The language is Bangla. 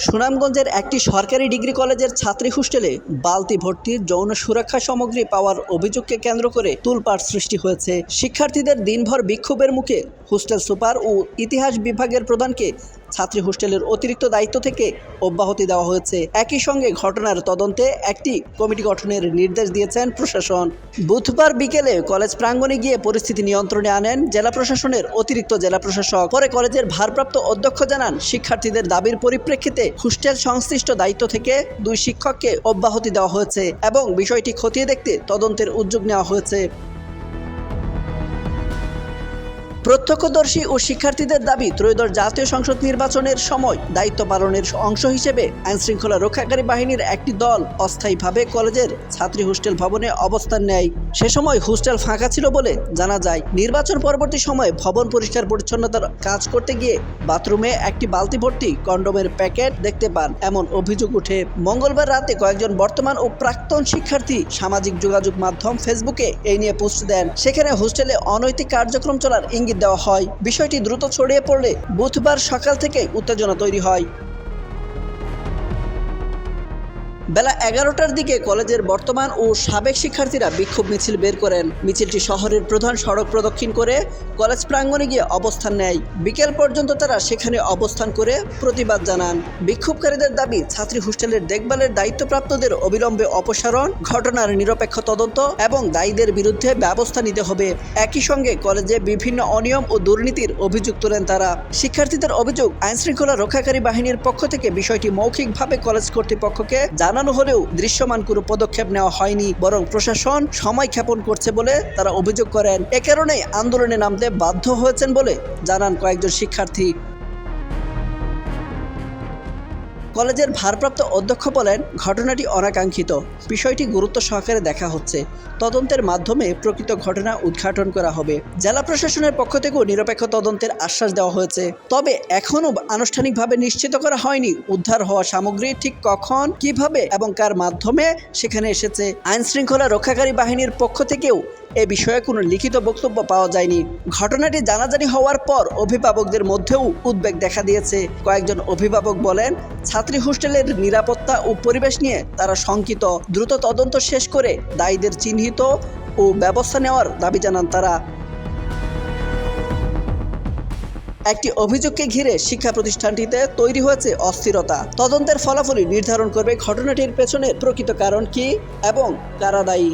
সুনামগঞ্জের একটি সরকারি ডিগ্রি কলেজের ছাত্রী হোস্টেলে বালতি ভর্তি যৌন সুরক্ষা সামগ্রী পাওয়ার অভিযোগকে কেন্দ্র করে তোলপাড় সৃষ্টি হয়েছে। শিক্ষার্থীদের দিনভর বিক্ষোভের মুখে হোস্টেল সুপার ও ইতিহাস বিভাগের প্রধানকে ছাত্রী হোস্টেলের অতিরিক্ত দায়িত্ব থেকে অব্যাহতি দেওয়া হয়েছে। একই সঙ্গে ঘটনার তদন্তে একটি কমিটি গঠনের নির্দেশ দিয়েছেন প্রশাসন। বুধবার বিকেলে কলেজ প্রাঙ্গণে গিয়ে পরিস্থিতি নিয়ন্ত্রণে আনেন জেলা প্রশাসনের অতিরিক্ত জেলা প্রশাসক। পরে কলেজের ভারপ্রাপ্ত অধ্যক্ষ জানান, শিক্ষার্থীদের দাবির পরিপ্রেক্ষিতে হোস্টেল সংশ্লিষ্ট দায়িত্ব থেকে 2 শিক্ষককে অব্যাহতি দেওয়া হয়েছে এবং বিষয়টি খতিয়ে দেখতে তদন্তের উদ্যোগ নেওয়া হয়েছে। প্রত্যক্ষদর্শী ও শিক্ষার্থীদের দাবি, ত্রয়োদশ জাতীয় সংসদ নির্বাচনের সময় দায়িত্ব পালনের অংশ হিসেবে আইনশৃঙ্খলা রক্ষাকারী বাহিনীর একটি দল অস্থায়ীভাবে কলেজের ছাত্রী হোস্টেল ভবনে অবস্থান নেয়। সে সময় হোস্টেল ফাঁকা ছিল বলে জানা যায়। নির্বাচন পরবর্তী সময়ে ভবন পরিষ্কার পরিচ্ছন্নতার কাজ করতে গিয়ে বাথরুমে একটি বালতি ভর্তি কন্ডোমের প্যাকেট দেখতে পান, এমন অভিযোগ ওঠে। মঙ্গলবার রাতে কয়েকজন বর্তমান ও প্রাক্তন শিক্ষার্থী সামাজিক যোগাযোগ মাধ্যম ফেসবুকে এই নিয়ে পোস্ট দেন। সেখানে হোস্টেলে অনৈতিক কার্যক্রম চলার ইঙ্গিত দেওয়া হয়। বিষয়টি দ্রুত ছড়িয়ে পড়লে বুধবার সকাল থেকে উত্তেজনা তৈরি হয়। বেলা 11টার দিকে কলেজের বর্তমান ও সাবেক শিক্ষার্থীরা বিক্ষোভ মিছিল বের করেন। মিছিলটি শহরের প্রধান সড়ক প্রদক্ষিণ করে কলেজ প্রাঙ্গণে গিয়ে অবস্থান নেয়। বিকেল পর্যন্ত তারা সেখানে অবস্থান করে প্রতিবাদ জানান। বিক্ষোভকারীদের দাবি, ছাত্রী হোস্টেলের দেখভালের দায়িত্বপ্রাপ্তদের অবিলম্বে অপসারণ, ঘটনার নিরপেক্ষ তদন্ত এবং দায়ীদের বিরুদ্ধে ব্যবস্থা নিতে হবে। একই সঙ্গে কলেজে বিভিন্ন অনিয়ম ও দুর্নীতির অভিযোগ তোলেন তারা। শিক্ষার্থীদের অভিযোগ, আইনশৃঙ্খলা রক্ষাকারী বাহিনীর পক্ষ থেকে বিষয়টি মৌখিকভাবে কলেজ কর্তৃপক্ষকে জানানো হলেও দৃশ্যমান কোনো পদক্ষেপ নেওয়া হয়নি, বরং প্রশাসন সময় ক্ষেপণ করছে বলে তারা অভিযোগ করেন। এ কারণেই আন্দোলনে নামতে বাধ্য হয়েছেন বলে জানান কয়েকজন শিক্ষার্থী। কলেজের ভারপ্রাপ্ত অধ্যক্ষ বলেন, ঘটনাটি অনাকাঙ্ক্ষিত, বিষয়টি গুরুত্ব সহকারে দেখা হচ্ছে। তদন্তের মাধ্যমে প্রকৃত ঘটনা উদ্ঘাটন করা হবে। জেলা প্রশাসনের পক্ষ থেকেও নিরপেক্ষ তদন্তের আশ্বাস দেওয়া হয়েছে। তবে এখনও আনুষ্ঠানিকভাবে নিশ্চিত করা হয়নি উদ্ধার হওয়া সামগ্রী ঠিক কখন, কিভাবে এবং কার মাধ্যমে সেখানে এসেছে। আইনশৃঙ্খলা রক্ষাকারী বাহিনীর পক্ষ থেকেও এ বিষয়ে কোনো লিখিত বক্তব্য পাওয়া যায়নি। ঘটনাটি জানাজানি হওয়ার পর অভিভাবকদের মধ্যেও উদ্বেগ দেখা দিয়েছে। কয়েকজন অভিভাবক বলেন, ছাত্রী হোস্টেলের নিরাপত্তা ও পরিবেশ নিয়ে তারা শঙ্কিত। দ্রুত তদন্ত শেষ করে দায়ীদের চিহ্নিত ও ব্যবস্থা নেওয়ার দাবি জানান তারা। একটি অভিযোগকে ঘিরে শিক্ষা প্রতিষ্ঠানটিতে তৈরি হয়েছে অস্থিরতা। তদন্তের ফলাফলই নির্ধারণ করবে ঘটনাটির পেছনের প্রকৃত কারণ কী এবং কারা দায়ী।